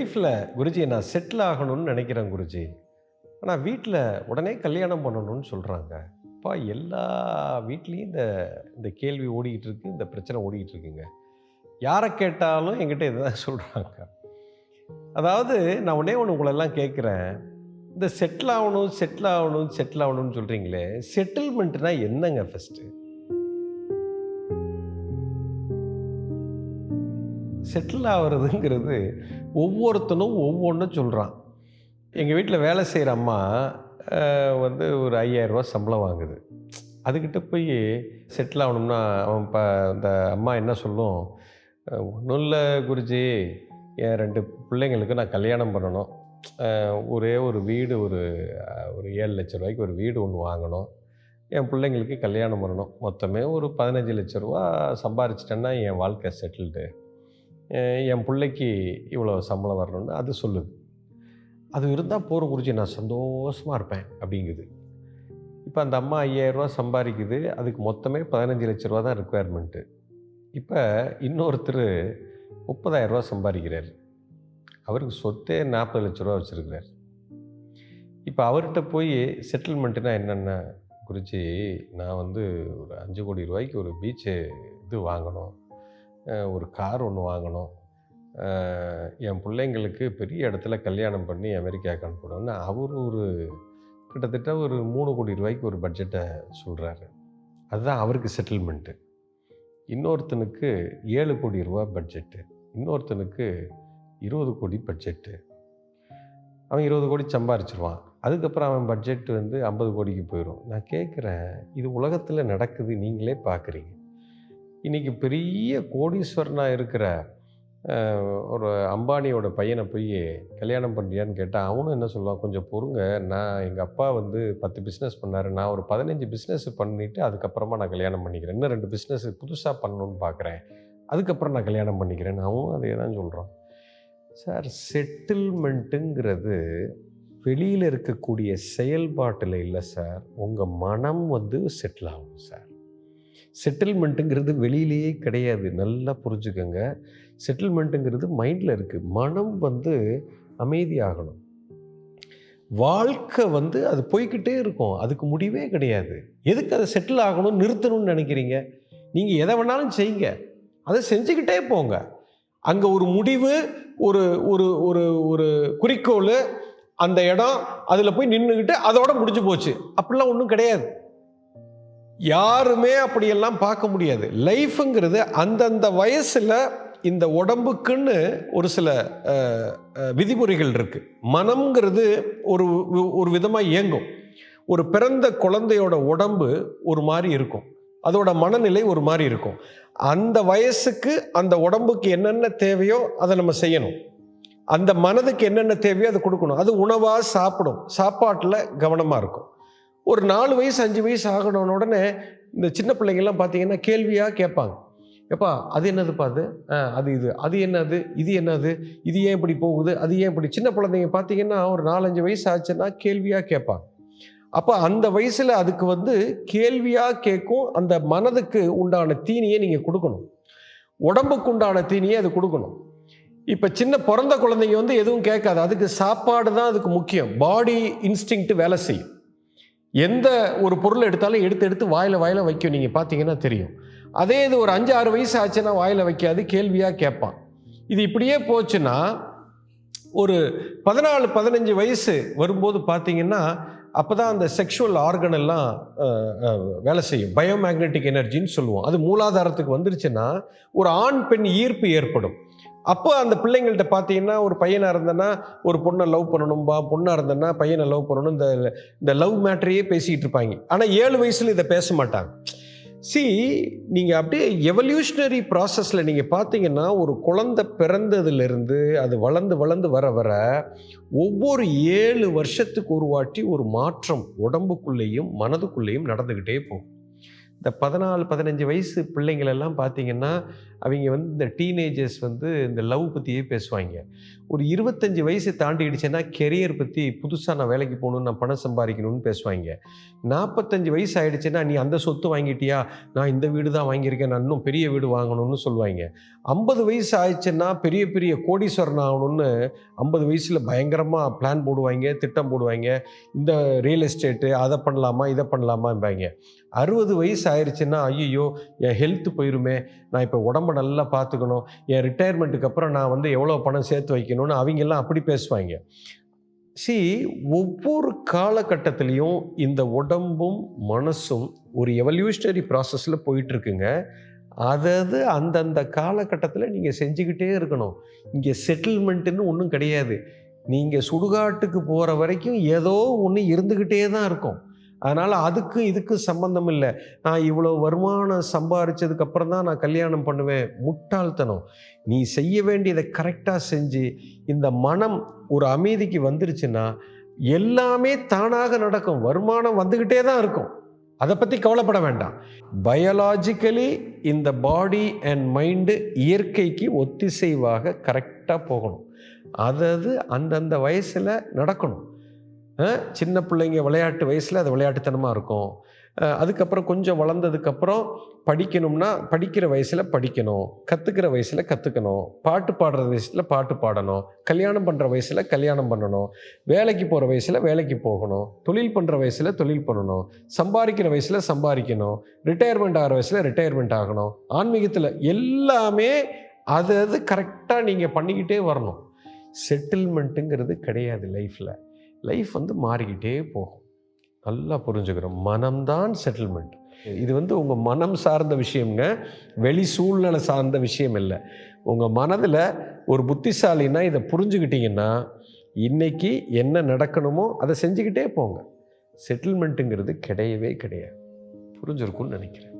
லைஃப்பில் குருஜி நான் செட்டில் ஆகணும்னு நினைக்கிறேன் குருஜி. ஆனால் வீட்டில் உடனே கல்யாணம் பண்ணணும்னு சொல்கிறாங்க. அப்பா எல்லா வீட்லேயும் இந்த இந்த கேள்வி ஓடிக்கிட்டு இருக்கு, இந்த பிரச்சனை ஓடிக்கிட்டு இருக்குங்க. யாரை கேட்டாலும் என்கிட்ட இதை தான் சொல்கிறாங்க. அதாவது நான் ஒன்றே ஒன்று உங்களெல்லாம் கேட்குறேன். இந்த செட்டில் ஆகணும் செட்டில் ஆகணும் செட்டில் ஆகணும்னு சொல்கிறீங்களே, செட்டில்மெண்ட்னா என்னங்க ஃபஸ்ட்டு? செட்டில் ஆகிறதுங்கிறது ஒவ்வொருத்தனும் ஒவ்வொன்றும் சொல்கிறான். எங்கள் வீட்டில் வேலை செய்கிற அம்மா வந்து ஒரு 5000 சம்பளம் வாங்குது. அதுக்கிட்ட போய் செட்டில் ஆகணும்னா அவன் அந்த அம்மா என்ன சொல்லும், ஒன்றும் இல்லை குருஜி, என் 2 பிள்ளைங்களுக்கு நான் கல்யாணம் பண்ணணும். ஒரே ஒரு வீடு, ஒரு ஒரு 7 லட்ச ரூபாய்க்கு ஒரு வீடு ஒன்று வாங்கணும். என் பிள்ளைங்களுக்கு கல்யாணம் பண்ணணும். மொத்தமே ஒரு 15 லட்ச ரூபா சம்பாரிச்சிட்டேன்னா என் வாழ்க்கை செட்டில்டு. என் பிள்ளைக்கு இவ்வளோ சம்பளம் வரணும்னு அது சொல்லுது. அது இருந்தால் போகிற குறித்து நான் சந்தோஷமாக இருப்பேன் அப்படிங்குது. இப்போ அந்த அம்மா 5000 சம்பாதிக்குது. அதுக்கு மொத்தமே 15 லட்ச ரூபா தான் ரிக்குவயர்மெண்ட்டு. இப்போ இன்னொருத்தர் 30,000 சம்பாதிக்கிறார். அவருக்கு சொத்தே 40 லட்ச ரூபா வச்சுருக்கிறார். இப்போ அவர்கிட்ட போய் செட்டில்மெண்ட்டுனா என்னென்ன குறித்து, நான் வந்து ஒரு 5 கோடி ரூபாய்க்கு ஒரு பீச்சு இது வாங்கணும், ஒரு கார் ஒன்று வாங்கணும், என் பிள்ளைங்களுக்கு பெரிய இடத்துல கல்யாணம் பண்ணி அமெரிக்காவுக்கு அனுப்பணும்னு அவர் ஒரு கிட்டத்தட்ட ஒரு 3 கோடி ரூபாய்க்கு ஒரு பட்ஜெட்டை சொல்கிறாரு. அதுதான் அவருக்கு செட்டில்மெண்ட்டு. இன்னொருத்தனுக்கு 7 கோடி ரூபா பட்ஜெட்டு, இன்னொருத்தனுக்கு 20 கோடி பட்ஜெட்டு. அவன் 20 கோடி சம்பாரிச்சிருவான். அதுக்கப்புறம் அவன் பட்ஜெட் வந்து 50 கோடிக்கு போயிடும். நான் கேட்குறேன், இது உலகத்தில் நடக்குது, நீங்களே பார்க்குறீங்க. இன்றைக்கி பெரிய கோடீஸ்வரனாக இருக்கிற ஒரு அம்பானியோட பையனை போய் கல்யாணம் பண்ணுறியான்னு கேட்டால் அவனும் என்ன சொல்லுவான், கொஞ்சம் பொறுங்க, நான் எங்கள் அப்பா வந்து 10 பிஸ்னஸ் பண்ணார், நான் ஒரு 15 பிஸ்னஸ் பண்ணிவிட்டு அதுக்கப்புறமா நான் கல்யாணம் பண்ணிக்கிறேன், இன்னும் 2 பிஸ்னஸ் புதுசாக பண்ணணுன்னு பார்க்குறேன், அதுக்கப்புறம் நான் கல்யாணம் பண்ணிக்கிறேன். அவனும் அதே தான் சொல்கிறான். சார், செட்டில்மெண்ட்டுங்கிறது வெளியில் இருக்கக்கூடிய செயல்பாட்டில் இல்லை சார், உங்கள் மனம் வந்து செட்டில் ஆகும் சார். செட்டில்மெண்ட்டுங்கிறது வெளியிலேயே கிடையாது, நல்லா புரிஞ்சுக்கோங்க. செட்டில்மெண்ட்டுங்கிறது மைண்டில் இருக்குது. மனம் வந்து அமைதியாகணும். வாழ்க்கை வந்து அது போய்கிட்டே இருக்கும், அதுக்கு முடிவே கிடையாது. எதுக்கு அதை செட்டில் ஆகணும் நிறுத்தணும்னு நினைக்கிறீங்க? நீங்கள் எதை வேணாலும் செய்யுங்க, அதை செஞ்சுக்கிட்டே போங்க. அங்கே ஒரு முடிவு, ஒரு ஒரு ஒரு ஒரு குறிக்கோள், அந்த இடம், அதில் போய் நின்றுக்கிட்டு அதோட முடிஞ்சு போச்சு அப்படிலாம் ஒன்றும் கிடையாது. யாருமே அப்படியெல்லாம் பார்க்க முடியாது. லைஃபுங்கிறது அந்தந்த வயசில் இந்த உடம்புக்குன்னு ஒரு சில விதிமுறைகள் இருக்குது. மனம்ங்கிறது ஒரு ஒரு விதமாக இயங்கும். ஒரு பிறந்த குழந்தையோட உடம்பு ஒரு மாதிரி இருக்கும், அதோட மனநிலை ஒரு மாதிரி இருக்கும். அந்த வயசுக்கு அந்த உடம்புக்கு என்னென்ன தேவையோ அதை நம்ம செய்யணும். அந்த மனதுக்கு என்னென்ன தேவையோ அதை கொடுக்கணும். அது உணவாக சாப்பிடும், சாப்பாட்டில் கவனமாக இருக்கும். ஒரு 4 வயசு 5 வயசு ஆகணும்னு உடனே இந்த சின்ன பிள்ளைங்கள்லாம் பார்த்தீங்கன்னா கேள்வியாக கேட்பாங்க. எப்பா அது என்னதுப்பா, அது இது, அது என்னது, இது என்னது, இது ஏன் இப்படி போகுது, அது ஏன் இப்படி. சின்ன குழந்தைங்க பார்த்தீங்கன்னா ஒரு 4-5 வயசு ஆச்சுன்னா கேள்வியாக கேட்பாங்க. அப்போ அந்த வயசில் அதுக்கு வந்து கேள்வியாக கேட்கும். அந்த மனதுக்கு உண்டான தீனியை நீங்கள் கொடுக்கணும், உடம்புக்கு உண்டான தீனியை அது கொடுக்கணும். இப்போ சின்ன பிறந்த குழந்தைங்க வந்து எதுவும் கேட்காது, அதுக்கு சாப்பாடு தான் அதுக்கு முக்கியம். பாடி இன்ஸ்டிங்க்ட் வேலை செய்யும். எந்த ஒரு பொருளை எடுத்தாலும் எடுத்து எடுத்து வாயில் வைக்கும், நீங்கள் பார்த்தீங்கன்னா தெரியும். அதே இது ஒரு 5-6 வயசு ஆச்சுன்னா வாயில் வைக்காது, கேள்வியாக கேட்பான். இது இப்படியே போச்சுன்னா ஒரு 14-15 வயசு வரும்போது பார்த்தீங்கன்னா அப்போ தான் அந்த செக்ஷுவல் ஆர்கன் எல்லாம் வேலை செய்யும். பயோமேக்னெட்டிக் எனர்ஜின்னு சொல்லுவோம். அது மூலாதாரத்துக்கு வந்துருச்சுன்னா ஒரு ஆண் பெண் ஈர்ப்பு ஏற்படும். அப்போ அந்த பிள்ளைங்கள்ட்ட பார்த்தீங்கன்னா ஒரு பையனாக இருந்தேன்னா ஒரு பொண்ணை லவ் பண்ணணும்பா, பொண்ணாக இருந்தேன்னா பையனை லவ் பண்ணணும், இந்த லவ் மேட்டரையே பேசிக்கிட்டு இருப்பாங்க. ஆனால் 7 வயசில் இதை பேச மாட்டாங்க. நீங்கள் அப்படியே எவல்யூஷனரி ப்ராசஸில் நீங்கள் பார்த்தீங்கன்னா ஒரு குழந்தை பிறந்ததுலேருந்து அது வளர்ந்து வளர்ந்து வர வர ஒவ்வொரு 7 வருஷத்துக்கு ஒரு வாட்டி ஒரு மாற்றம் உடம்புக்குள்ளேயும் மனதுக்குள்ளேயும் நடந்துக்கிட்டே போகும். இந்த 14, 15 வயசு பிள்ளைங்களெல்லாம் பார்த்தீங்கன்னா, அவங்க வந்து இந்த டீனேஜர்ஸ் வந்து இந்த லவ் பற்றியே பேசுவாங்க. ஒரு 25 வயசு தாண்டிடுச்சுன்னா, கெரியர் பற்றி புதுசா நான் வேலைக்கு போகணும், நான் பணம் சம்பாதிக்கணும்னு பேசுவாங்க. 45 வயசு ஆயிடுச்சுன்னா, "நீ அந்த சொத்து வாங்கிட்டியா? நான் இந்த வீடு தான் வாங்கியிருக்கேன். நான் இன்னும் பெரிய வீடு வாங்கணும்னு" சொல்லுவாங்க. 50 வயசு ஆயிடுச்சுன்னா, பெரிய பெரிய கோடீஸ்வரன் ஆகணும்னு 50 வயசுல பயங்கரமா பிளான் போடுவாங்க, திட்டம் போடுவாங்க. இந்த ரியல் எஸ்டேட்டு அதை பண்ணலாமா, இதை பண்ணலாமாம்பாங்க. 60 வயசு ஆயிருச்சுன்னா, "ஐயய்யோ! என் ஹெல்த் போயிருமே. நான் இப்போ உடம்ப நல்லா பார்த்துக்கணும். என் ரிட்டயர்மெண்ட்டுக்கு அப்புறம் நான் வந்து எவ்வளோ பணம் சேர்த்து வைக்கணும்னு" அவங்கெல்லாம் அப்படி பேசுவாங்க. ஒவ்வொரு காலகட்டத்திலயும் இந்த உடம்பும், மனசும் ஒரு எவல்யூஷனரி ப்ராசஸ்ல போயிட்டுருக்குங்க. அதது அந்தந்த காலகட்டத்தில நீங்க செஞ்சுக்கிட்டே இருக்கணும். இங்க செட்டில்மெண்ட்டுன்னு ஒண்ணும் கிடையாது. நீங்க சுடுகாட்டுக்கு போற வரைக்கும் ஏதோ ஒண்ணு இருந்துகிட்டே தான் இருக்கும். அதனால அதுக்கும் இதுக்கும் சம்பந்தம் இல்ல. நான் இவ்வளோ வருமானம் சம்பாரிச்சதுக்கு அப்புறம் தான் நான் கல்யாணம் பண்ணுவேன். முட்டாள்தனம். நீ செய்ய வேண்டியத கரெக்ட்டா செஞ்சு, இந்த மனம் ஒரு அமைதிக்கு வந்துருச்சுன்னா, எல்லாமே தானாக நடக்கும். வருமானம் வந்துகிட்டே தான் இருக்கும். அத பத்தி கவலைப்பட வேண்டாம். பயாலாஜிக்கலி இந்த பாடி அண்ட் மைண்டு இயற்கைக்கு ஒத்திசைவாக கரெக்ட்டா போகணும். அதது அந்தந்த வயசுல நடக்கணும். சின்ன பிள்ளைங்க விளையாட்டு வயசில் அது விளையாட்டுத்தனமா இருக்கும். அதுக்கப்புறம் கொஞ்சம் வளர்ந்ததுக்கப்புறம் படிக்கணும்னா, படிக்கிற வயசில் படிக்கணும். கத்துக்கிற வயசில் கத்துக்கணும். பாட்டு பாடுற வயசில பாட்டு பாடணும். கல்யாணம் பண்ற வயசில கல்யாணம் பண்ணணும். வேலைக்கு போற வயசில வேலைக்கு போகணும். தொழில் பண்ற வயசில தொழில் பண்ணணும். சம்பாதிக்கிற வயசில சம்பாதிக்கணும். ரிட்டயர்மெண்ட் ஆகுற வயசில ரிட்டயர்மெண்ட் ஆகணும். ஆன்மீகத்தில எல்லாமே அது அது கரெக்ட்டா நீங்க பண்ணிக்கிட்டே வரணும். செட்டில்மெண்ட்டுங்கிறது கிடையாது லைஃப்ல. லைஃப் வந்து மாறிக்கிட்டே போகும். நல்லா புரிஞ்சுக்கிறோம். மனம்தான் செட்டில்மெண்ட். இது வந்து உங்க மனம் சார்ந்த விஷயம்ங்க. வெளி சூழ்நிலை சார்ந்த விஷயம் இல்ல. உங்க மனதுல ஒரு புத்திசாலின்னா இத புரிஞ்சுக்கிட்டீங்கன்னா, இன்னைக்கு என்ன நடக்கணுமோ அத செஞ்சுக்கிட்டே போங்க. செட்டில்மெண்ட்டுங்கிறது கிடையவே கிடையாது. புரிஞ்சிருக்கும்னு நினைக்கிறேன்.